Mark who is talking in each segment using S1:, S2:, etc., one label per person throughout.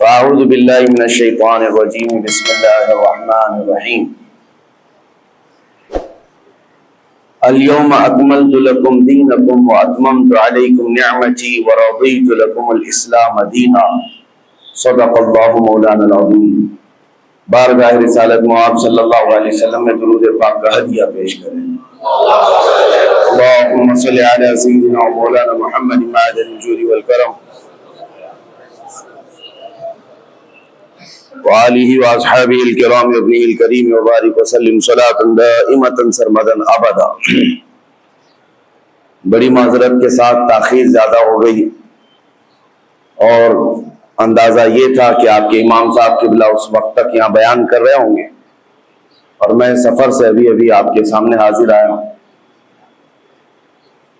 S1: فاعوذ باللہ من الشیطان الرجیم بسم اللہ الرحمن الرحیم اليوم اکملت لکم دینکم واتممت علیکم نعمتی ورضیت لکم الاسلام دینا صدق اللہ مولانا العظیم۔ بارگاہ رسالت مآب صلی اللہ علیہ وسلم میں درود پاک کا ہدیہ پیش کریں۔ اللہم صلی علی سیدنا مولانا محمد معدن الجود والکرم وآلہ واصحابہ الکرام ابنہ الکریم وبارک وسلم صلاۃ دائمۃ سرمدا ابدا۔ بڑی معذرت کے ساتھ تاخیر زیادہ ہو گئی اور اندازہ یہ تھا کہ آپ کے امام صاحب قبلہ اس وقت تک یہاں بیان کر رہے ہوں گے اور میں سفر سے ابھی آپ کے سامنے حاضر آیا ہوں،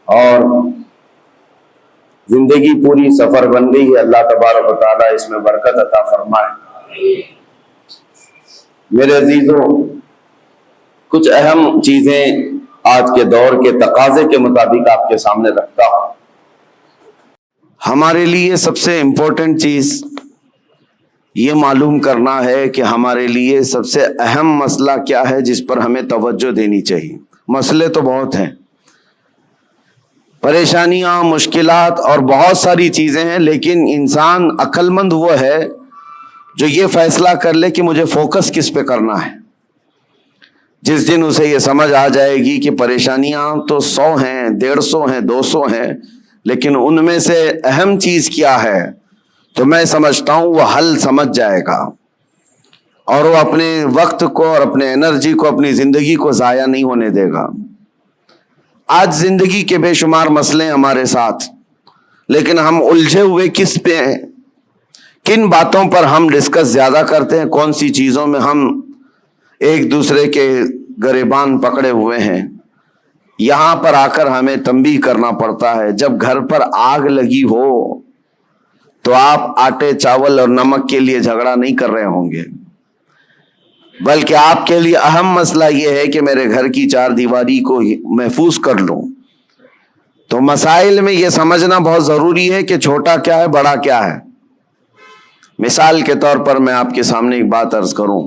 S1: اور زندگی پوری سفر بن گئی ہے۔ اللہ تبارک و تعالیٰ اس میں برکت عطا فرمائے۔ میرے عزیزوں، کچھ اہم چیزیں آج کے دور کے تقاضے کے مطابق آپ کے سامنے رکھتا ہوں۔ ہمارے لیے سب سے امپورٹنٹ چیز یہ معلوم کرنا ہے کہ ہمارے لیے سب سے اہم مسئلہ کیا ہے جس پر ہمیں توجہ دینی چاہیے۔ مسئلے تو بہت ہیں، پریشانیاں، مشکلات اور بہت ساری چیزیں ہیں، لیکن انسان عقل مند وہ ہے جو یہ فیصلہ کر لے کہ مجھے فوکس کس پہ کرنا ہے۔ جس دن اسے یہ سمجھ آ جائے گی کہ پریشانیاں تو 100 ہیں، 150 ہیں، 200 ہیں، لیکن ان میں سے اہم چیز کیا ہے، تو میں سمجھتا ہوں وہ حل سمجھ جائے گا اور وہ اپنے وقت کو اور اپنے انرجی کو، اپنی زندگی کو ضائع نہیں ہونے دے گا۔ آج زندگی کے بے شمار مسئلے ہمارے ساتھ، لیکن ہم الجھے ہوئے کس پہ ہیں؟ کن باتوں پر ہم ڈسکس زیادہ کرتے ہیں؟ کون سی چیزوں میں ہم ایک دوسرے کے گریبان پکڑے ہوئے ہیں؟ یہاں پر آ کر ہمیں تنبیہ کرنا پڑتا ہے۔ جب گھر پر آگ لگی ہو تو آپ آٹے، چاول اور نمک کے لیے جھگڑا نہیں کر رہے ہوں گے، بلکہ آپ کے لیے اہم مسئلہ یہ ہے کہ میرے گھر کی 4 دیواری کو محفوظ کر لوں۔ تو مسائل میں یہ سمجھنا بہت ضروری ہے کہ چھوٹا کیا ہے، بڑا کیا ہے۔ مثال کے طور پر میں آپ کے سامنے ایک بات عرض کروں،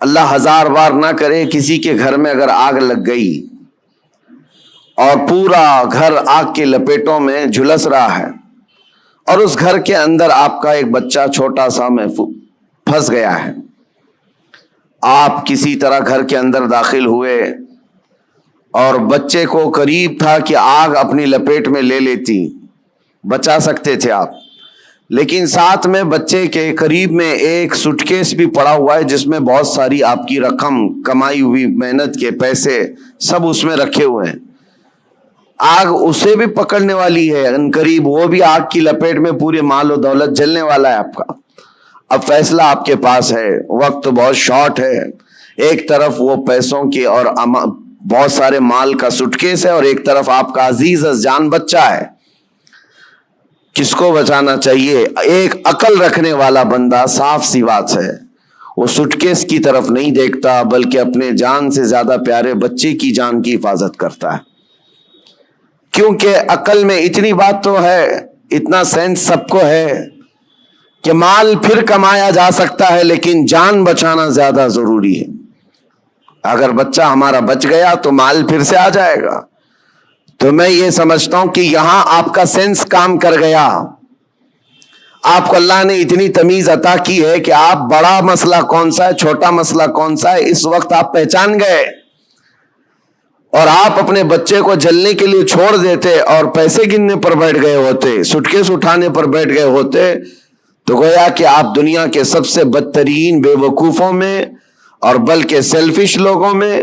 S1: اللہ 1000 بار نہ کرے کسی کے گھر میں اگر آگ لگ گئی اور پورا گھر آگ کے لپیٹوں میں جھلس رہا ہے اور اس گھر کے اندر آپ کا ایک بچہ چھوٹا سا پھنس گیا ہے، آپ کسی طرح گھر کے اندر داخل ہوئے اور بچے کو قریب تھا کہ آگ اپنی لپیٹ میں لے لیتی، بچا سکتے تھے آپ، لیکن ساتھ میں بچے کے قریب میں ایک سوٹ کیس بھی پڑا ہوا ہے جس میں بہت ساری آپ کی رقم، کمائی ہوئی محنت کے پیسے سب اس میں رکھے ہوئے ہیں۔ آگ اسے بھی پکڑنے والی ہے، ان قریب وہ بھی آگ کی لپیٹ میں پورے مال و دولت جلنے والا ہے آپ کا۔ اب فیصلہ آپ کے پاس ہے، وقت بہت شارٹ ہے، ایک طرف وہ پیسوں کے اور بہت سارے مال کا سوٹ کیس ہے اور ایک طرف آپ کا عزیز از جان بچہ ہے۔ کس کو بچانا چاہیے؟ ایک عقل رکھنے والا بندہ صاف سی بات ہے وہ سوٹ کیس کی طرف نہیں دیکھتا، بلکہ اپنے جان سے زیادہ پیارے بچے کی جان کی حفاظت کرتا ہے، کیونکہ عقل میں اتنی بات تو ہے، اتنا سینس سب کو ہے کہ مال پھر کمایا جا سکتا ہے لیکن جان بچانا زیادہ ضروری ہے۔ اگر بچہ ہمارا بچ گیا تو مال پھر سے آ جائے گا۔ تو میں یہ سمجھتا ہوں کہ یہاں آپ کا سینس کام کر گیا، آپ کو اللہ نے اتنی تمیز عطا کی ہے کہ آپ بڑا مسئلہ کون سا ہے، چھوٹا مسئلہ کون سا ہے، اس وقت آپ پہچان گئے، اور آپ اپنے بچے کو جلنے کے لیے چھوڑ دیتے اور پیسے گننے پر بیٹھ گئے ہوتے، سوٹ کیس اٹھانے پر بیٹھ گئے ہوتے، تو گویا کہ آپ دنیا کے سب سے بدترین بے وقوفوں میں اور بلکہ سیلفش لوگوں میں،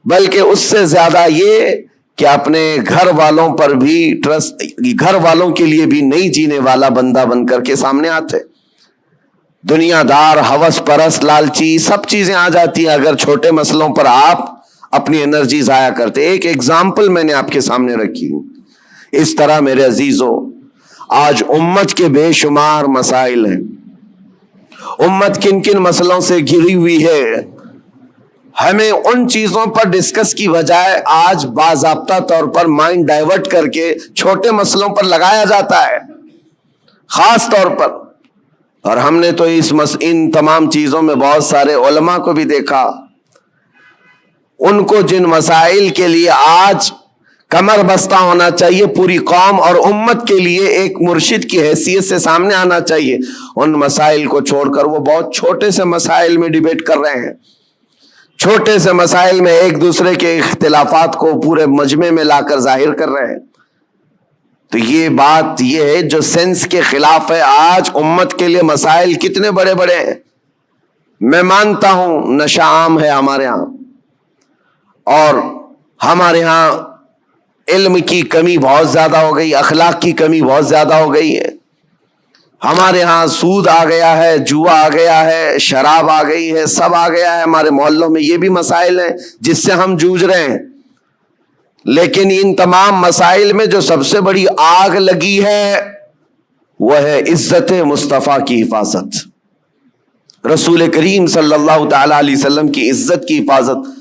S1: بلکہ اس سے زیادہ یہ کہ اپنے گھر والوں پر بھی گھر والوں کے لیے بھی نہیں جینے والا بندہ بن کر کے سامنے آتے۔ دنیا دار، ہوس پرست، لالچی سب چیزیں آ جاتی ہیں اگر چھوٹے مسئلوں پر آپ اپنی انرجی ضائع کرتے۔ ایک ایگزامپل میں نے آپ کے سامنے رکھی۔ اس طرح میرے عزیزوں، آج امت کے بے شمار مسائل ہیں، امت کن کن مسئلوں سے گھری ہوئی ہے، ہمیں ان چیزوں پر ڈسکس کی بجائے آج باضابطہ طور پر مائنڈ ڈائیورٹ کر کے چھوٹے مسئلوں پر لگایا جاتا ہے۔ خاص طور پر اور ہم نے تو ان تمام چیزوں میں بہت سارے علماء کو بھی دیکھا، ان کو جن مسائل کے لیے آج کمر بستہ ہونا چاہیے، پوری قوم اور امت کے لیے ایک مرشد کی حیثیت سے سامنے آنا چاہیے، ان مسائل کو چھوڑ کر وہ بہت چھوٹے سے مسائل میں ڈیبیٹ کر رہے ہیں، چھوٹے سے مسائل میں ایک دوسرے کے اختلافات کو پورے مجمع میں لا کر ظاہر کر رہے ہیں۔ تو یہ بات یہ ہے جو سینس کے خلاف ہے۔ آج امت کے لیے مسائل کتنے بڑے بڑے ہیں۔ میں مانتا ہوں نشہ عام ہے ہمارے ہاں، اور ہمارے ہاں علم کی کمی بہت زیادہ ہو گئی، اخلاق کی کمی بہت زیادہ ہو گئی ہے، ہمارے ہاں سود آ گیا ہے، جوا آ گیا ہے، شراب آ گئی ہے، سب آ گیا ہے ہمارے محلوں میں۔ یہ بھی مسائل ہیں جس سے ہم جوجھ رہے ہیں، لیکن ان تمام مسائل میں جو سب سے بڑی آگ لگی ہے وہ ہے عزت مصطفیٰ کی حفاظت، رسول کریم صلی اللہ تعالی علیہ وسلم کی عزت کی حفاظت۔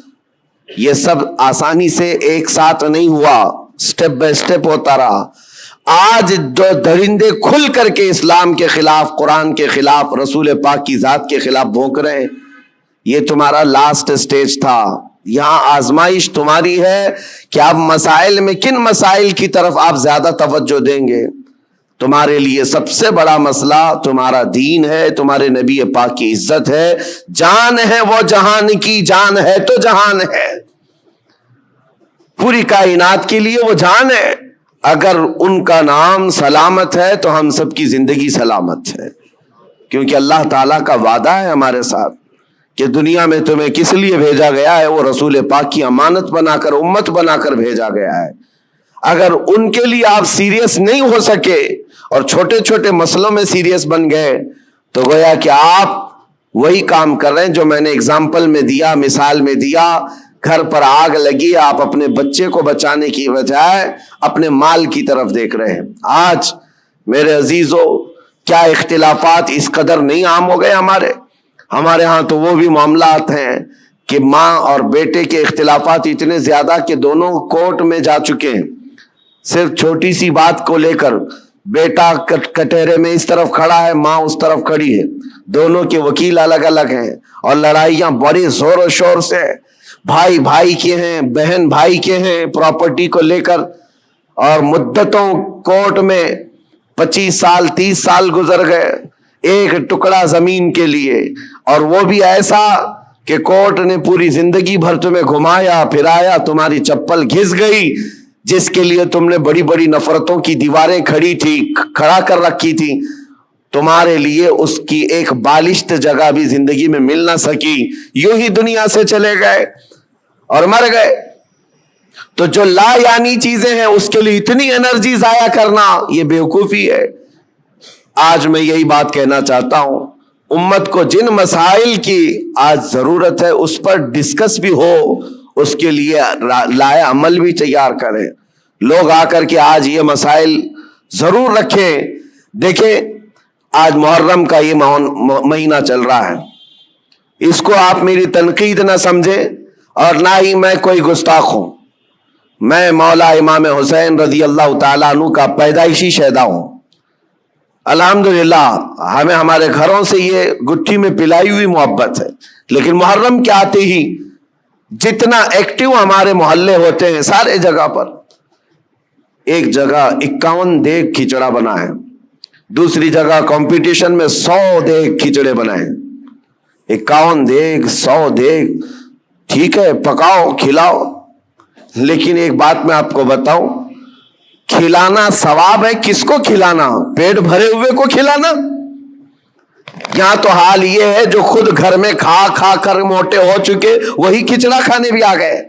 S1: یہ سب آسانی سے ایک ساتھ نہیں ہوا، سٹیپ بائی سٹیپ ہوتا رہا۔ آج جو درندے کھل کر کے اسلام کے خلاف، قرآن کے خلاف، رسول پاک کی ذات کے خلاف بھونک رہے ہیں، یہ تمہارا لاسٹ سٹیج تھا۔ یہاں آزمائش تمہاری ہے کہ آپ مسائل میں کن مسائل کی طرف آپ زیادہ توجہ دیں گے۔ تمہارے لیے سب سے بڑا مسئلہ تمہارا دین ہے، تمہارے نبی پاک کی عزت ہے، جان ہے وہ جہان کی، جان ہے تو جہان ہے، پوری کائنات کے لیے وہ جان ہے۔ اگر ان کا نام سلامت ہے تو ہم سب کی زندگی سلامت ہے، کیونکہ اللہ تعالیٰ کا وعدہ ہے ہمارے ساتھ کہ دنیا میں تمہیں کس لیے بھیجا گیا ہے، وہ رسول پاک کی امانت بنا کر، امت بنا کر بھیجا گیا ہے۔ اگر ان کے لیے آپ سیریس نہیں ہو سکے اور چھوٹے چھوٹے مسئلوں میں سیریس بن گئے تو گویا کہ آپ وہی کام کر رہے ہیں جو میں نے اگزامپل میں دیا، مثال میں دیا۔ گھر پر آگ لگی، آپ اپنے بچے کو بچانے کی بجائے اپنے مال کی طرف دیکھ رہے ہیں۔ آج میرے عزیزو، کیا اختلافات اس قدر نہیں عام ہو گئے ہمارے ہاں تو وہ بھی معاملات ہیں کہ ماں اور بیٹے کے اختلافات اتنے زیادہ کہ دونوں کورٹ میں جا چکے ہیں، صرف چھوٹی سی بات کو لے کر۔ بیٹا کٹہرے میں اس طرف کھڑا ہے، ماں اس طرف کھڑی ہے، دونوں کے وکیل الگ الگ ہیں، اور لڑائیاں بڑے زور و شور سے، بھائی بھائی کے ہیں، بہن بھائی کے ہیں، پراپرٹی کو لے کر، اور مدتوں کورٹ میں 25 سال 30 سال گزر گئے ایک ٹکڑا زمین کے لیے، اور وہ بھی ایسا کہ کورٹ نے پوری زندگی بھر تمہیں گھمایا پھرایا، تمہاری چپل گھس گئی، جس کے لیے تم نے بڑی بڑی نفرتوں کی دیواریں کھڑا کر رکھی تھی، تمہارے لیے اس کی ایک بالشت جگہ بھی زندگی میں مل نہ سکی، یوں ہی دنیا سے چلے گئے اور مر گئے۔ تو جو لا یعنی چیزیں ہیں اس کے لیے اتنی انرجی ضائع کرنا، یہ بیوقوفی ہے۔ آج میں یہی بات کہنا چاہتا ہوں، امت کو جن مسائل کی آج ضرورت ہے اس پر ڈسکس بھی ہو، اس کے لیے لائے عمل بھی تیار کریں۔ لوگ آ کر کے آج یہ مسائل ضرور رکھیں۔ دیکھیں، آج محرم کا یہ مہینہ چل رہا ہے، اس کو آپ میری تنقید نہ سمجھیں اور نہ ہی میں کوئی گستاخ ہوں۔ میں مولا امام حسین رضی اللہ تعالیٰ عنہ کا پیدائشی شہدا ہوں۔ الحمدللہ ہمیں ہمارے گھروں سے یہ گٹھی میں پلائی ہوئی محبت ہے، لیکن محرم کے آتے ہی جتنا ایکٹیو ہمارے محلے ہوتے ہیں، سارے جگہ پر ایک جگہ 51 دیگ کھچڑا بنا ہے، دوسری جگہ کمپٹیشن میں 100 دیگ کھچڑے بنائے، 51 دیگ 100 دیگ، ٹھیک ہے پکاؤ کھلاؤ، لیکن ایک بات میں آپ کو بتاؤں، کھلانا ثواب ہے، کس کو کھلانا؟ پیٹ بھرے ہوئے کو کھلانا؟ یہاں تو حال یہ ہے جو خود گھر میں کھا کھا کر موٹے ہو چکے وہی کھچڑا کھانے بھی آ گئے۔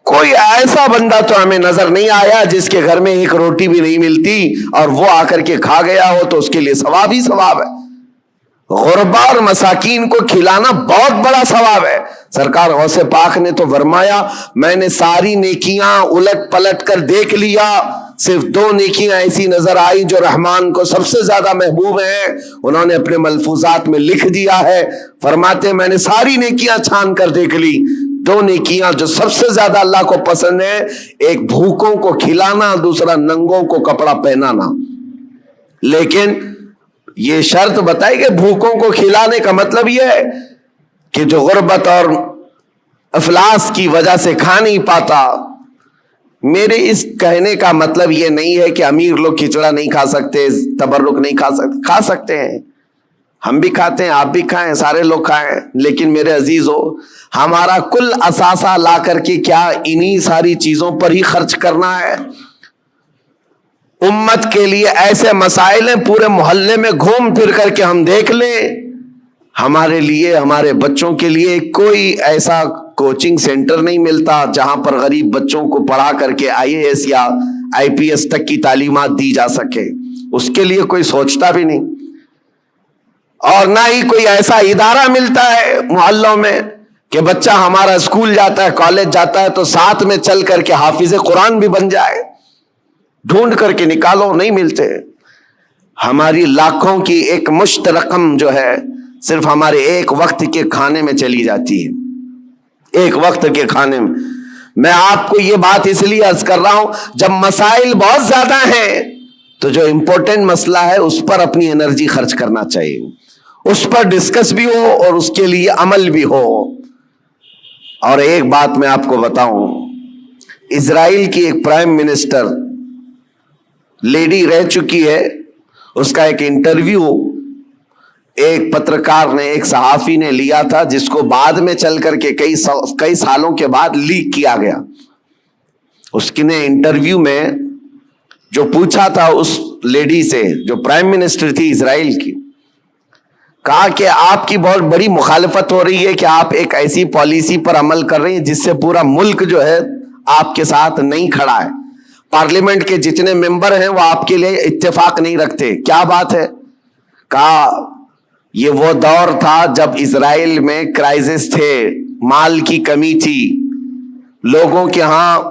S1: کوئی ایسا بندہ تو ہمیں نظر نہیں آیا جس کے گھر میں ایک روٹی بھی نہیں ملتی اور وہ آ کر کے کھا گیا ہو تو اس کے لیے ثواب ہی ثواب ہے۔ غربا اور مساکین کو کھلانا بہت بڑا ثواب ہے۔ سرکار غوث پاک نے تو فرمایا، میں نے ساری نیکیاں الٹ پلٹ کر دیکھ لیا، صرف 2 نیکیاں ایسی نظر آئی جو رحمان کو سب سے زیادہ محبوب ہیں، انہوں نے اپنے ملفوظات میں لکھ دیا ہے، فرماتے میں نے ساری نیکیاں چھان کر دیکھ لی، 2 نیکیاں جو سب سے زیادہ اللہ کو پسند ہے، ایک بھوکوں کو کھلانا، دوسرا ننگوں کو کپڑا پہنانا۔ لیکن یہ شرط بتائی کہ بھوکوں کو کھلانے کا مطلب یہ ہے کہ جو غربت اور افلاس کی وجہ سے کھا نہیں پاتا. میرے اس کہنے کا مطلب یہ نہیں ہے کہ امیر لوگ کھچڑا نہیں کھا سکتے, تبرک نہیں کھا سکتے ہیں. ہم بھی کھاتے ہیں, آپ بھی کھائیں, سارے لوگ کھائیں. لیکن میرے عزیزو, ہمارا کل اثاثہ لا کر کے کیا انہی ساری چیزوں پر ہی خرچ کرنا ہے؟ امت کے لیے ایسے مسائل ہیں, پورے محلے میں گھوم پھر کر کے ہم دیکھ لیں, ہمارے لیے, ہمارے بچوں کے لیے کوئی ایسا کوچنگ سینٹر نہیں ملتا جہاں پر غریب بچوں کو پڑھا کر کے IAS یا IPS تک کی تعلیمات دی جا سکے. اس کے لیے کوئی سوچتا بھی نہیں. اور نہ ہی کوئی ایسا ادارہ ملتا ہے محلوں میں کہ بچہ ہمارا اسکول جاتا ہے, کالج جاتا ہے تو ساتھ میں چل کر کے حافظ قرآن بھی بن جائے. ڈھونڈ کر کے نکالو, نہیں ملتے. ہماری لاکھوں کی ایک مشت رقم جو ہے صرف ہمارے ایک وقت کے کھانے میں چلی جاتی ہے. ایک وقت کے کھانے میں آپ کو یہ بات اس لیے عرض کر رہا ہوں, جب مسائل بہت زیادہ ہیں تو جو امپورٹنٹ مسئلہ ہے اس پر اپنی انرجی خرچ کرنا چاہیے, اس پر ڈسکس بھی ہو اور اس کے لیے عمل بھی ہو. اور ایک بات میں آپ کو بتاؤں, اسرائیل کی ایک پرائم منسٹر لیڈی رہ چکی ہے, اس کا ایک انٹرویو ایک پترکار نے, ایک صحافی نے لیا تھا, جس کو بعد میں چل کر کے کئی سالوں کے بعد لیک کیا گیا. اس کی نے انٹرویو میں جو پوچھا تھا اس لیڈی سے جو پرائم منسٹر تھی اسرائیل کی, کہا کہ آپ کی بہت بڑی مخالفت ہو رہی ہے کہ آپ ایک ایسی پالیسی پر عمل کر رہی ہیں جس سے پورا ملک جو ہے آپ کے ساتھ نہیں کھڑا ہے. پارلیمنٹ کے جتنے ممبر ہیں وہ آپ کے لیے اتفاق نہیں رکھتے. کیا بات ہے؟ کہا یہ وہ دور تھا جب اسرائیل میں کرائسس تھے, مال کی کمی تھی, لوگوں کے ہاں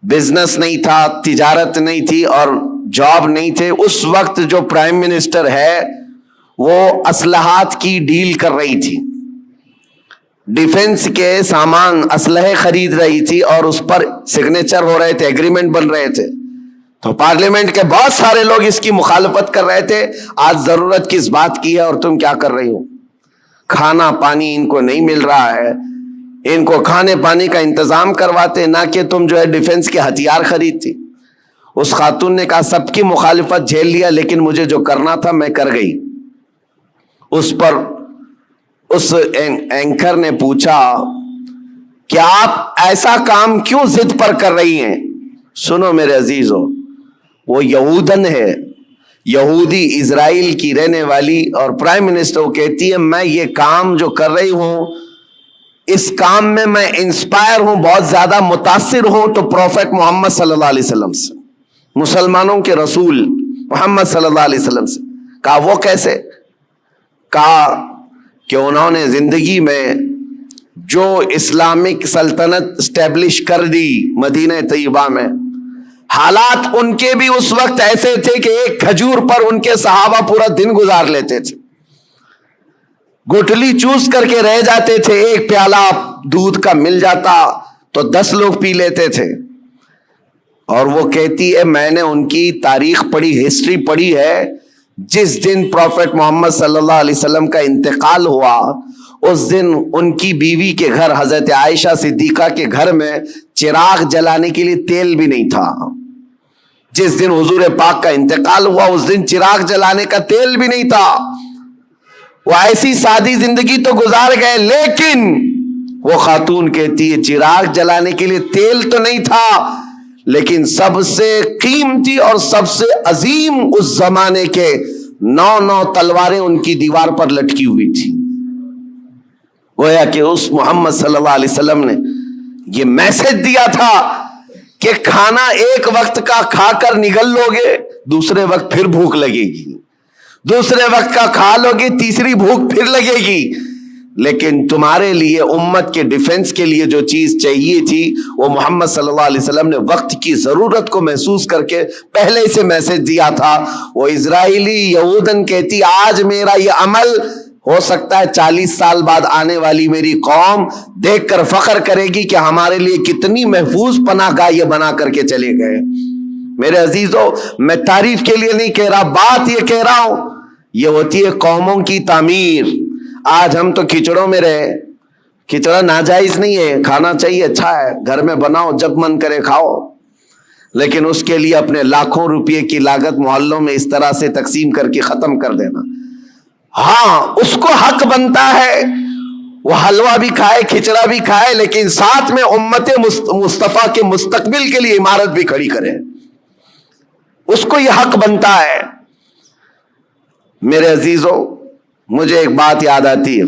S1: بزنس نہیں تھا, تجارت نہیں تھی اور جاب نہیں تھے. اس وقت جو پرائم منسٹر ہے وہ اسلحات کی ڈیل کر رہی تھی, ڈیفنس کے سامان, اسلحے خرید رہی تھی اور اس پر سگنیچر ہو رہے تھے, ایگریمنٹ بن رہے تھے. تو پارلیمنٹ کے بہت سارے لوگ اس کی مخالفت کر رہے تھے. آج ضرورت کس بات کی ہے اور تم کیا کر رہی ہو؟ کھانا پانی ان کو نہیں مل رہا ہے, ان کو کھانے پانی کا انتظام کرواتے, نہ کہ تم جو ہے ڈیفنس کے ہتھیار خریدتی. اس خاتون نے کہا سب کی مخالفت جھیل لیا لیکن مجھے جو کرنا تھا میں کر گئی. اس پر اس اینکر نے پوچھا کہ آپ ایسا کام کیوں ضد پر کر رہی ہیں؟ سنو میرے عزیزو, وہ یہودن ہے, یہودی, اسرائیل کی رہنے والی, اور پرائم منسٹر وہ کہتی ہے میں یہ کام جو کر رہی ہوں اس کام میں انسپائر ہوں, بہت زیادہ متاثر ہوں تو پروفیٹ محمد صلی اللہ علیہ وسلم سے, مسلمانوں کے رسول محمد صلی اللہ علیہ وسلم سے. کہا وہ کیسے؟ کہا کہ انہوں نے زندگی میں جو اسلامک سلطنت اسٹیبلش کر دی مدینہ طیبہ میں, حالات ان کے بھی اس وقت ایسے تھے کہ ایک کھجور پر ان کے صحابہ پورا دن گزار لیتے تھے, گٹلی چوس کر کے رہ جاتے تھے. ایک پیالہ دودھ کا مل جاتا تو 10 لوگ پی لیتے تھے. اور وہ کہتی ہے میں نے ان کی تاریخ پڑھی, ہسٹری پڑھی ہے, جس دن پروفیٹ محمد صلی اللہ علیہ وسلم کا انتقال ہوا اس دن ان کی بیوی کے گھر حضرت عائشہ صدیقہ کے گھر میں چراغ جلانے کے لیے تیل بھی نہیں تھا. جس دن حضور پاک کا انتقال ہوا اس دن چراغ جلانے کا تیل بھی نہیں تھا. وہ ایسی سادی زندگی تو گزار گئے, لیکن وہ خاتون کہتی ہے چراغ جلانے کے لیے تیل تو نہیں تھا, لیکن سب سے قیمتی اور سب سے عظیم اس زمانے کے 9 تلواریں ان کی دیوار پر لٹکی ہوئی تھی. گویا کہ اس محمد صلی اللہ علیہ وسلم نے یہ میسج دیا تھا کہ کھانا ایک وقت کا کھا کر نگل لوگے, دوسرے وقت پھر بھوک لگے گی, دوسرے وقت کا کھا لوگے, تیسری بھوک پھر لگے گی. لیکن تمہارے لیے امت کے ڈیفنس کے لیے جو چیز چاہیے تھی وہ محمد صلی اللہ علیہ وسلم نے وقت کی ضرورت کو محسوس کر کے پہلے سے میسج دیا تھا. وہ اسرائیلی یہودن کہتی آج میرا یہ عمل ہو سکتا ہے 40 سال بعد آنے والی میری قوم دیکھ کر فخر کرے گی کہ ہمارے لیے کتنی محفوظ پناہ گاہ یہ بنا کر کے چلے گئے. میرے عزیزو, میں تعریف کے لیے نہیں کہہ رہا, بات یہ کہہ رہا ہوں یہ ہوتی ہے قوموں کی تعمیر. آج ہم تو کھچڑوں میں رہے. کھچڑا ناجائز نہیں ہے, کھانا چاہیے, اچھا ہے, گھر میں بناؤ, جب من کرے کھاؤ, لیکن اس کے لیے اپنے لاکھوں روپے کی لاگت محلوں میں اس طرح سے تقسیم کر کے ختم کر دینا. ہاں اس کو حق بنتا ہے وہ حلوہ بھی کھائے, کھچڑا بھی کھائے, لیکن ساتھ میں امت مصطفیٰ کے مستقبل کے لیے عمارت بھی کھڑی کرے. اس کو یہ حق بنتا ہے. میرے عزیزو, مجھے ایک بات یاد آتی ہے.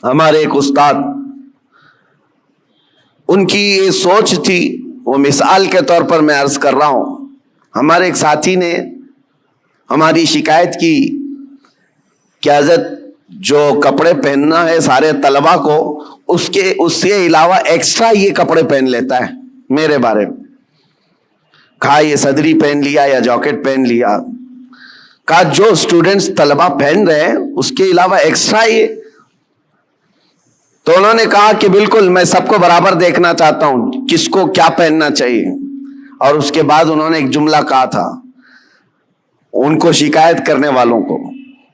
S1: ہمارے ایک استاد, ان کی یہ سوچ تھی, وہ مثال کے طور پر میں عرض کر رہا ہوں. ہمارے ایک ساتھی نے ہماری شکایت کی کہ حضرت جو کپڑے پہننا ہے سارے طلبہ کو, اس کے علاوہ ایکسٹرا یہ کپڑے پہن لیتا ہے میرے بارے میں. کہا یہ صدری پہن لیا یا جاکٹ پہن لیا. کہا جو اسٹوڈنٹس طلبہ پہن رہے ہیں اس کے علاوہ ایکسٹرا یہ. تو انہوں نے کہا کہ بالکل میں سب کو برابر دیکھنا چاہتا ہوں, کس کو کیا پہننا چاہیے. اور اس کے بعد انہوں نے ایک جملہ کہا تھا ان کو شکایت کرنے والوں کو.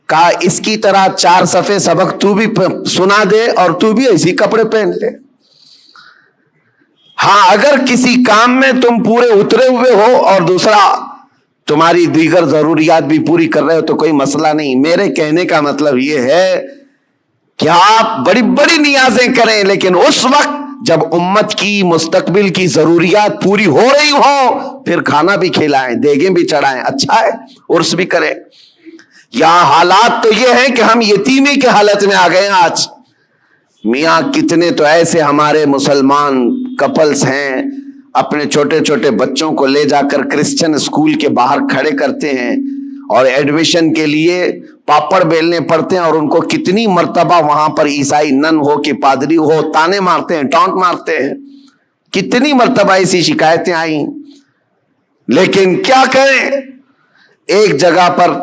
S1: کہا اس کی طرح 4 صفحے سبق تو بھی سنا دے اور تو بھی ایسی کپڑے پہن لے. ہاں اگر کسی کام میں تم پورے اترے ہوئے ہو اور دوسرا تمہاری دیگر ضروریات بھی پوری کر رہے ہو تو کوئی مسئلہ نہیں. میرے کہنے کا مطلب یہ ہے کہ آپ بڑی بڑی نیازیں کریں, لیکن اس وقت جب امت کی مستقبل کی ضروریات پوری ہو رہی ہو پھر کھانا بھی کھلائیں, دیگیں بھی چڑھائیں, اچھا ہے, عرس بھی کریں. یہاں حالات تو یہ ہے کہ ہم یتیمی کے حالت میں آ گئے ہیں آج. میاں کتنے تو ایسے ہمارے مسلمان کپلز ہیں اپنے چھوٹے چھوٹے بچوں کو لے جا کر کرسچن اسکول کے باہر کھڑے کرتے ہیں اور ایڈمیشن کے لیے پاپڑ بیلنے پڑتے ہیں, اور ان کو کتنی مرتبہ وہاں پر عیسائی نن ہو کہ پادری ہو تانے مارتے ہیں, ٹانٹ مارتے ہیں. کتنی مرتبہ ایسی شکایتیں آئیں. لیکن کیا کریں, ایک جگہ پر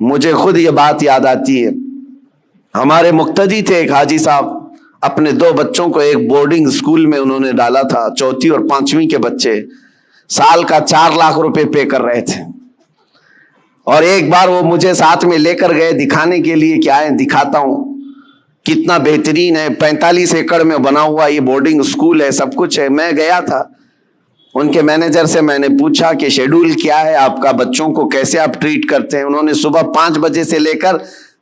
S1: مجھے خود یہ بات یاد آتی ہے. ہمارے مقتدی تھے ایک حاجی صاحب, اپنے 2 بچوں کو ایک بورڈنگ اسکول میں انہوں نے ڈالا تھا, 4تھی اور 5ویں کے بچے, سال کا 4 لاکھ روپے پے کر رہے تھے. اور ایک بار وہ مجھے ساتھ میں لے کر گئے دکھانے کے لیے کہ آئیں دکھاتا ہوں کتنا بہترین ہے, 45 ایکڑ میں بنا ہوا یہ بورڈنگ اسکول ہے, سب کچھ ہے. میں گیا تھا, ان کے مینیجر سے میں نے پوچھا کہ شیڈول کیا ہے آپ کا, بچوں کو کیسے آپ ٹریٹ کرتے ہیں. انہوں نے صبح 5 بجے سے لے کر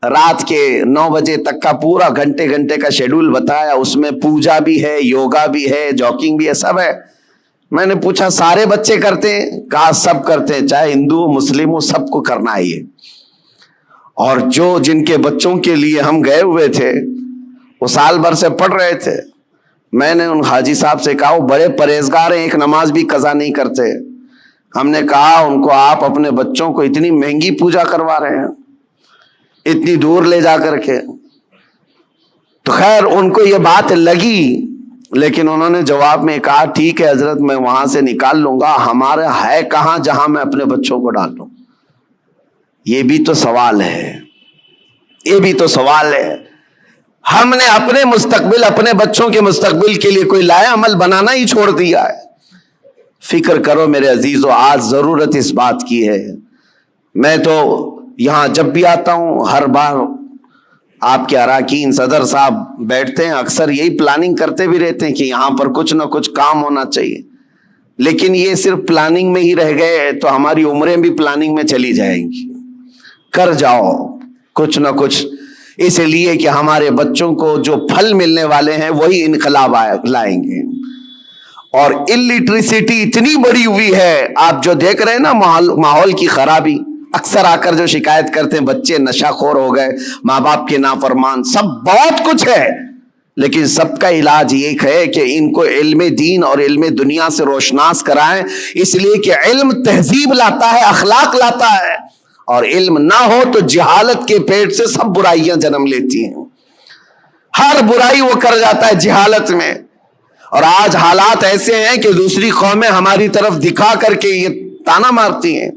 S1: رات کے 9 بجے تک کا پورا گھنٹے کا شیڈول بتایا. اس میں پوجا بھی ہے, یوگا بھی ہے, جاگنگ بھی ہے, سب ہے. میں نے پوچھا سارے بچے کرتے ہیں؟ کہا سب کرتے ہیں, چاہے ہندو ہو مسلم ہو, سب کو کرنا ہے یہ. اور جن کے بچوں کے لیے ہم گئے ہوئے تھے وہ سال بھر سے پڑھ رہے تھے. میں نے ان حاجی صاحب سے کہا وہ بڑے پرہیزگار ہیں, ایک نماز بھی قضا نہیں کرتے. ہم نے کہا ان کو آپ اپنے بچوں کو اتنی مہنگی پوجا کروا رہے ہیں, اتنی دور لے جا کر کے. تو خیر ان کو یہ بات لگی, لیکن انہوں نے جواب میں کہا ٹھیک ہے حضرت میں وہاں سے نکال لوں گا, ہمارا ہے کہاں جہاں میں اپنے بچوں کو ڈال دوں. یہ بھی تو سوال ہے, یہ بھی تو سوال ہے. ہم نے اپنے مستقبل, اپنے بچوں کے مستقبل کے لیے کوئی لایا عمل بنانا ہی چھوڑ دیا ہے. فکر کرو میرے عزیزو, آج ضرورت اس بات کی ہے. میں تو یہاں جب بھی آتا ہوں ہر بار آپ کے اراکین صدر صاحب بیٹھتے ہیں, اکثر یہی پلاننگ کرتے بھی رہتے ہیں کہ یہاں پر کچھ نہ کچھ کام ہونا چاہیے. لیکن یہ صرف پلاننگ میں ہی رہ گئے تو ہماری عمریں بھی پلاننگ میں چلی جائیں گی. کر جاؤ کچھ نہ کچھ, اس لیے کہ ہمارے بچوں کو جو پھل ملنے والے ہیں وہی انقلاب لائیں گے. اور الٹریسٹی اتنی بڑی ہوئی ہے, آپ جو دیکھ رہے ہیں نا ماحول کی خرابی, اکثر آ کر جو شکایت کرتے ہیں بچے نشہ خور ہو گئے, ماں باپ کے نافرمان, سب بہت کچھ ہے. لیکن سب کا علاج یہ ہے کہ ان کو علم دین اور علم دنیا سے روشناس کرائیں, اس لیے کہ علم تہذیب لاتا ہے, اخلاق لاتا ہے, اور علم نہ ہو تو جہالت کے پیٹ سے سب برائیاں جنم لیتی ہیں. ہر برائی وہ کر جاتا ہے جہالت میں. اور آج حالات ایسے ہیں کہ دوسری قومیں ہماری طرف دکھا کر کے یہ تانا مارتی ہیں.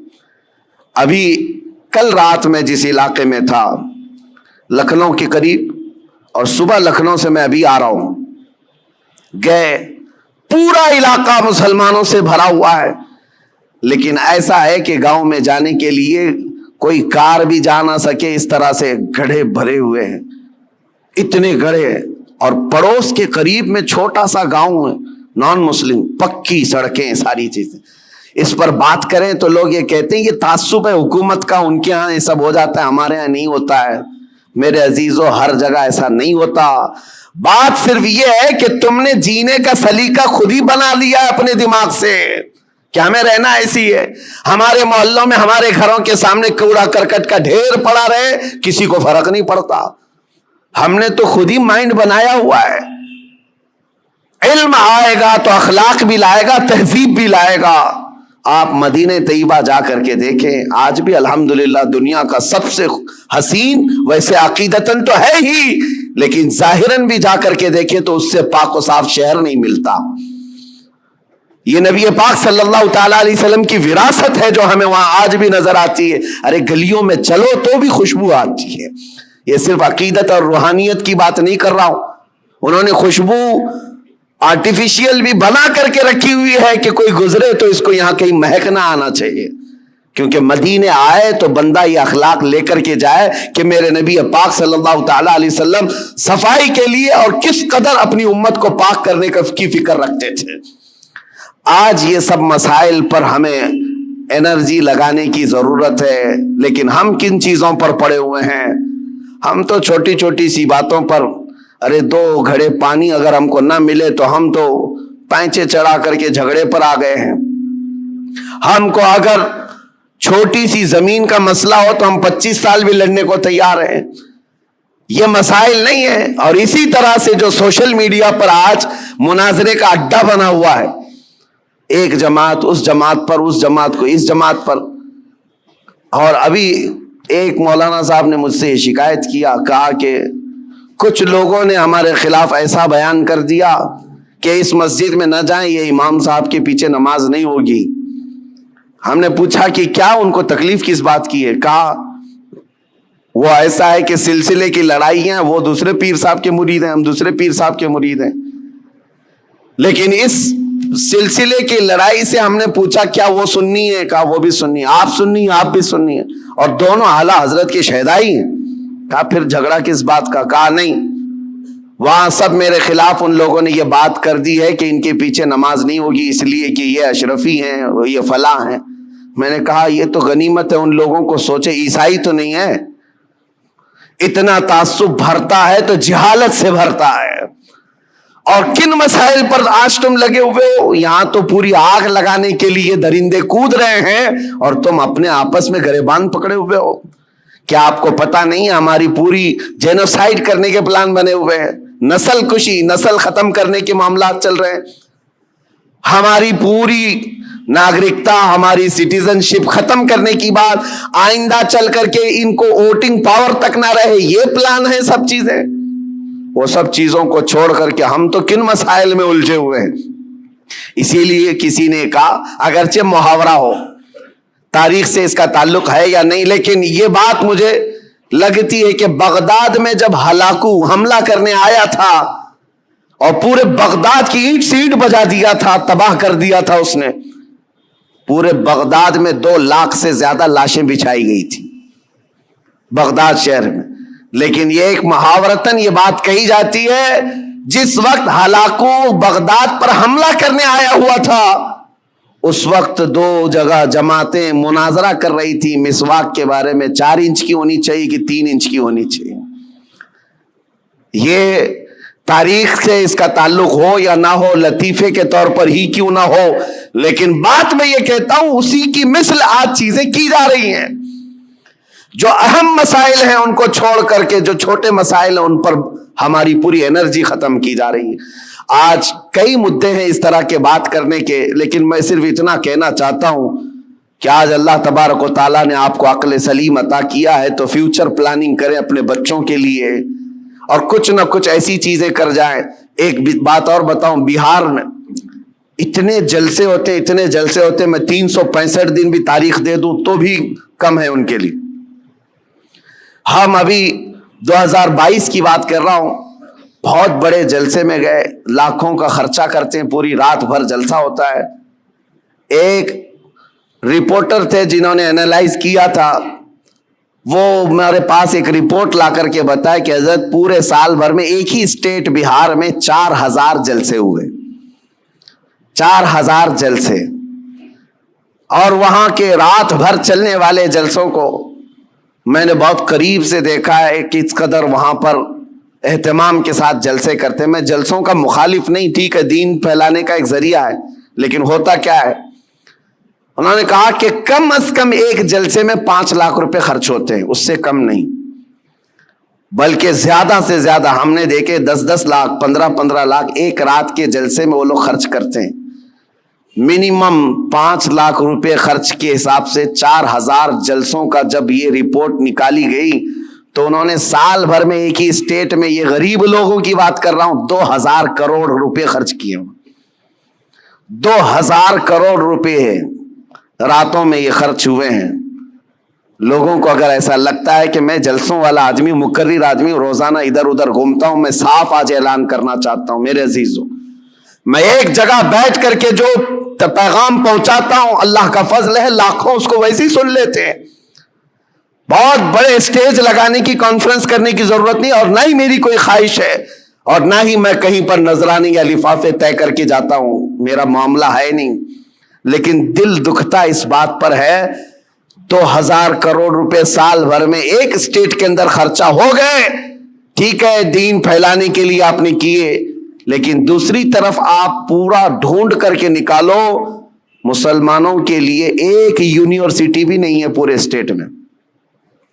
S1: ابھی کل رات میں جس علاقے میں تھا لکھنؤ کے قریب, اور صبح لکھنؤ سے میں ابھی آ رہا ہوں, گئے پورا علاقہ مسلمانوں سے بھرا ہوا ہے. لیکن ایسا ہے کہ گاؤں میں جانے کے لیے کوئی کار بھی جا نہ سکے، اس طرح سے گڑھے بھرے ہوئے ہیں، اتنے گڑھے. اور پڑوس کے قریب میں چھوٹا سا گاؤں ہے نان مسلم، پکی سڑکیں، ساری چیزیں. اس پر بات کریں تو لوگ یہ کہتے ہیں یہ تعصب ہے حکومت کا، ان کے ہاں یہ سب ہو جاتا ہے، ہمارے ہاں نہیں ہوتا ہے. میرے عزیزو، ہر جگہ ایسا نہیں ہوتا. بات صرف یہ ہے کہ تم نے جینے کا سلیقہ خود ہی بنا لیا ہے اپنے دماغ سے کہ ہمیں رہنا ایسی ہے. ہمارے محلوں میں، ہمارے گھروں کے سامنے کوڑا کرکٹ کا ڈھیر پڑا رہے، کسی کو فرق نہیں پڑتا. ہم نے تو خود ہی مائنڈ بنایا ہوا ہے. علم آئے گا تو اخلاق بھی لائے گا، تہذیب بھی لائے گا. آپ مدینہ طیبہ جا کر کے دیکھیں، آج بھی الحمدللہ دنیا کا سب سے حسین، ویسے عقیدتاً تو ہے ہی، لیکن ظاہراً بھی جا کر کے دیکھیں تو اس سے پاک و صاف شہر نہیں ملتا. یہ نبی پاک صلی اللہ تعالیٰ علیہ وسلم کی وراثت ہے جو ہمیں وہاں آج بھی نظر آتی ہے. ارے گلیوں میں چلو تو بھی خوشبو آتی ہے. یہ صرف عقیدت اور روحانیت کی بات نہیں کر رہا ہوں. انہوں نے خوشبو آرٹیفیشیل بھی بنا کر کے رکھی ہوئی ہے کہ کوئی گزرے تو اس کو یہاں کہیں مہک نہ آنا چاہیے، کیونکہ مدینے آئے تو بندہ یہ اخلاق لے کر کے جائے کہ میرے نبی پاک صلی اللہ تعالیٰ علیہ وسلم صفائی کے لیے اور کس قدر اپنی امت کو پاک کرنے کی فکر رکھتے تھے. آج یہ سب مسائل پر ہمیں انرجی لگانے کی ضرورت ہے، لیکن ہم کن چیزوں پر پڑے ہوئے ہیں؟ ہم تو چھوٹی چھوٹی سی باتوں پر، ارے 2 گھڑے پانی اگر ہم کو نہ ملے تو ہم تو پینچے چڑھا کر کے جھگڑے پر آ گئے ہیں. ہم کو اگر چھوٹی سی زمین کا مسئلہ ہو تو ہم 25 سال بھی لڑنے کو تیار ہیں. یہ مسائل نہیں ہے. اور اسی طرح سے جو سوشل میڈیا پر آج مناظرے کا اڈا بنا ہوا ہے، ایک جماعت اس جماعت پر، اس جماعت کو اس جماعت پر. اور ابھی ایک مولانا صاحب نے مجھ سے یہ شکایت کیا، کہا کہ کچھ لوگوں نے ہمارے خلاف ایسا بیان کر دیا کہ اس مسجد میں نہ جائیں، یہ امام صاحب کے پیچھے نماز نہیں ہوگی. ہم نے پوچھا کہ کیا ان کو تکلیف کس بات کی ہے؟ کہا وہ ایسا ہے کہ سلسلے کی لڑائی ہیں، وہ دوسرے پیر صاحب کے مرید ہیں، ہم دوسرے پیر صاحب کے مرید ہیں. لیکن اس سلسلے کی لڑائی سے ہم نے پوچھا کیا وہ سنی ہے؟ کہا وہ بھی سنی. آپ سنی ہیں؟ آپ بھی سنی ہیں، اور دونوں اعلیٰ حضرت کے شہدائی ہیں. کہا پھر جھگڑا کس بات کا؟ کہا نہیں، وہاں سب میرے خلاف ان لوگوں نے یہ بات کر دی ہے کہ ان کے پیچھے نماز نہیں ہوگی اس لیے کہ یہ اشرفی ہیں، یہ فلاں ہیں. میں نے کہا یہ تو غنیمت ہے ان لوگوں کو، سوچے عیسائی تو نہیں ہے. اتنا تعصب بھرتا ہے تو جہالت سے بھرتا ہے. اور کن مسائل پر آج تم لگے ہوئے ہو؟ یہاں تو پوری آگ لگانے کے لیے درندے کود رہے ہیں اور تم اپنے آپس میں گریبان پکڑے ہوئے ہو. کیا آپ کو پتا نہیں ہے ہماری پوری جینوسائیڈ کرنے کے پلان بنے ہوئے ہیں، نسل کشی، نسل ختم کرنے کے معاملات چل رہے ہیں. ہماری پوری ناگرکتا، ہماری سٹیزن شپ ختم کرنے کی بات، آئندہ چل کر کے ان کو ووٹنگ پاور تک نہ رہے، یہ پلان ہے سب چیزیں. وہ سب چیزوں کو چھوڑ کر کے ہم تو کن مسائل میں الجھے ہوئے ہیں. اسی لیے کسی نے کہا، اگرچہ محاورہ ہو، تاریخ سے اس کا تعلق ہے یا نہیں، لیکن یہ بات مجھے لگتی ہے کہ بغداد میں جب ہلاکو حملہ کرنے آیا تھا اور پورے بغداد کی اینٹ سے اینٹ بجا دیا تھا، تباہ کر دیا تھا اس نے، پورے بغداد میں 2 لاکھ سے زیادہ لاشیں بچھائی گئی تھی بغداد شہر میں. لیکن یہ ایک محاورتاً یہ بات کہی جاتی ہے، جس وقت ہلاکو بغداد پر حملہ کرنے آیا ہوا تھا اس وقت 2 جگہ جماعتیں مناظرہ کر رہی تھی مسواک کے بارے میں، 4 انچ کی ہونی چاہیے کہ 3 انچ کی ہونی چاہیے. یہ تاریخ سے اس کا تعلق ہو یا نہ ہو، لطیفے کے طور پر ہی کیوں نہ ہو، لیکن بات میں یہ کہتا ہوں اسی کی مثل آج چیزیں کی جا رہی ہیں. جو اہم مسائل ہیں ان کو چھوڑ کر کے جو چھوٹے مسائل ہیں ان پر ہماری پوری انرجی ختم کی جا رہی ہے. آج کئی مدعے ہیں اس طرح کے بات کرنے کے، لیکن میں صرف اتنا کہنا چاہتا ہوں کہ آج اللہ تبارک و تعالیٰ نے آپ کو عقل سلیم عطا کیا ہے تو فیوچر پلاننگ کریں اپنے بچوں کے لیے اور کچھ نہ کچھ ایسی چیزیں کر جائیں. ایک بات اور بتاؤں، بہار میں اتنے جلسے ہوتے میں 365 دن بھی تاریخ دے دوں تو بھی کم ہے ان کے لیے. ہم ابھی 2022 کی بات کر رہا ہوں، بہت بڑے جلسے میں گئے، لاکھوں کا خرچہ کرتے ہیں، پوری رات بھر جلسہ ہوتا ہے. ایک رپورٹر تھے جنہوں نے اینالائز کیا تھا وہ میرے پاس ایک رپورٹ لا کر کے بتایا کہ حضرت پورے سال بھر میں ایک ہی اسٹیٹ بہار میں 4000 جلسے ہوئے، 4000 جلسے، اور وہاں کے رات بھر چلنے والے جلسوں کو میں نے بہت قریب سے دیکھا ہے کہ اس قدر وہاں پر اہتمام کے ساتھ جلسے کرتے. میں جلسوں کا مخالف نہیں، ٹھیک ہے، دین پھیلانے کا ایک ذریعہ ہے، لیکن ہوتا کیا ہے، انہوں نے کہا کہ کم از کم ایک جلسے میں 5 لاکھ روپے خرچ ہوتے ہیں، اس سے کم نہیں، بلکہ زیادہ سے زیادہ ہم نے دیکھے 10-10 لاکھ 15-15 لاکھ ایک رات کے جلسے میں وہ لوگ خرچ کرتے ہیں. منیمم 5 لاکھ روپے خرچ کے حساب سے 4000 جلسوں کا جب یہ رپورٹ نکالی گئی تو انہوں نے سال بھر میں ایک ہی اسٹیٹ میں، یہ غریب لوگوں کی بات کر رہا ہوں، 2000 کروڑ روپے خرچ کیے. 2000 کروڑ روپے راتوں میں یہ خرچ ہوئے ہیں. لوگوں کو اگر ایسا لگتا ہے کہ میں جلسوں والا آدمی، مقرر آدمی، روزانہ ادھر ادھر گھومتا ہوں، میں صاف آج اعلان کرنا چاہتا ہوں میرے عزیزوں، میں ایک جگہ بیٹھ کر کے جو پیغام پہنچاتا ہوں، اللہ کا فضل ہے لاکھوں اس کو ویسے ہی سن لیتے ہیں. بہت بڑے اسٹیج لگانے کی، کانفرنس کرنے کی ضرورت نہیں، اور نہ ہی میری کوئی خواہش ہے، اور نہ ہی میں کہیں پر نذرانے یا لفافے طے کر کے جاتا ہوں، میرا معاملہ ہے نہیں. لیکن دل دکھتا اس بات پر ہے 2000 کروڑ روپے سال بھر میں ایک اسٹیٹ کے اندر خرچہ ہو گئے. ٹھیک ہے، دین پھیلانے کے لیے آپ نے کیے، لیکن دوسری طرف آپ پورا ڈھونڈ کر کے نکالو، مسلمانوں کے لیے ایک یونیورسٹی بھی نہیں ہے پورے اسٹیٹ میں،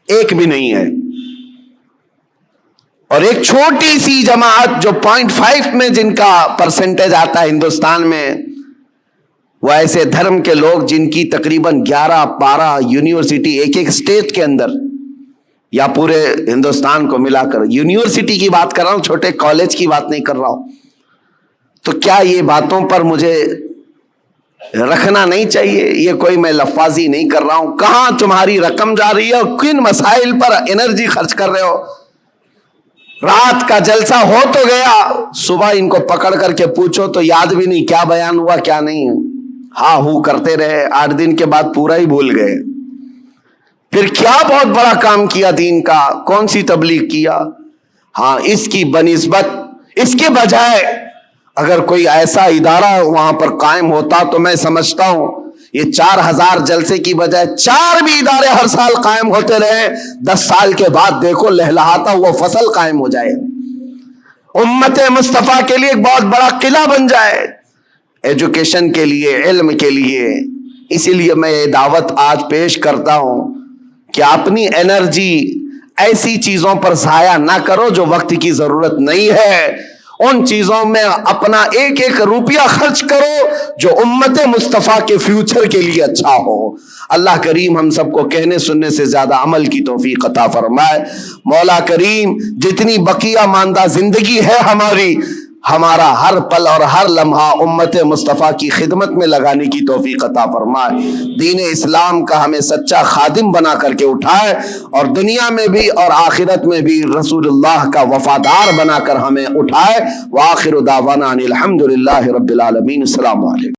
S1: ایک بھی نہیں ہے. اور ایک چھوٹی سی جماعت جو 0.5 میں جن کا پرسنٹیج آتا ہے ہندوستان میں، وہ ایسے دھرم کے لوگ جن کی تقریباً 11-12 یونیورسٹی ایک ایک اسٹیٹ کے اندر یا پورے ہندوستان کو ملا کر، یونیورسٹی کی بات کر رہا ہوں، چھوٹے کالج کی بات نہیں کر رہا ہوں. تو کیا یہ باتوں پر مجھے رکھنا نہیں چاہیے؟ یہ کوئی میں لفاظی نہیں کر رہا ہوں. کہاں تمہاری رقم جا رہی ہے اور کن مسائل پر انرجی خرچ کر رہے ہو؟ رات کا جلسہ ہو تو گیا، صبح ان کو پکڑ کر کے پوچھو تو یاد بھی نہیں کیا بیان ہوا کیا نہیں، ہاں ہو کرتے رہے، 8 دن کے بعد پورا ہی بھول گئے. پھر کیا بہت بڑا کام کیا دین کا، کون سی تبلیغ کیا؟ ہاں، اس کی بنسبت، اس کے بجائے اگر کوئی ایسا ادارہ وہاں پر قائم ہوتا تو میں سمجھتا ہوں یہ 4000 جلسے کی بجائے 4 بھی ادارے ہر سال قائم ہوتے رہے، 10 سال کے بعد دیکھو لہلہاتا ہوا فصل قائم ہو جائے، امت مصطفیٰ کے لیے ایک بہت بڑا قلعہ بن جائے، ایجوکیشن کے لیے، علم کے لیے. اسی لیے میں یہ دعوت آج پیش کرتا ہوں کہ اپنی انرجی ایسی چیزوں پر ضائع نہ کرو جو وقت کی ضرورت نہیں ہے. ان چیزوں میں اپنا ایک ایک روپیہ خرچ کرو جو امت مصطفیٰ کے فیوچر کے لیے اچھا ہو. اللہ کریم ہم سب کو کہنے سننے سے زیادہ عمل کی توفیق عطا فرمائے. مولا کریم جتنی بقیہ ماندہ زندگی ہے ہماری، ہمارا ہر پل اور ہر لمحہ امت مصطفیٰ کی خدمت میں لگانے کی توفیق عطا فرمائے. دین اسلام کا ہمیں سچا خادم بنا کر کے اٹھائے، اور دنیا میں بھی اور آخرت میں بھی رسول اللہ کا وفادار بنا کر ہمیں اٹھائے. وآخر دعوانا ان الحمد للہ رب العالمین. السلام علیکم.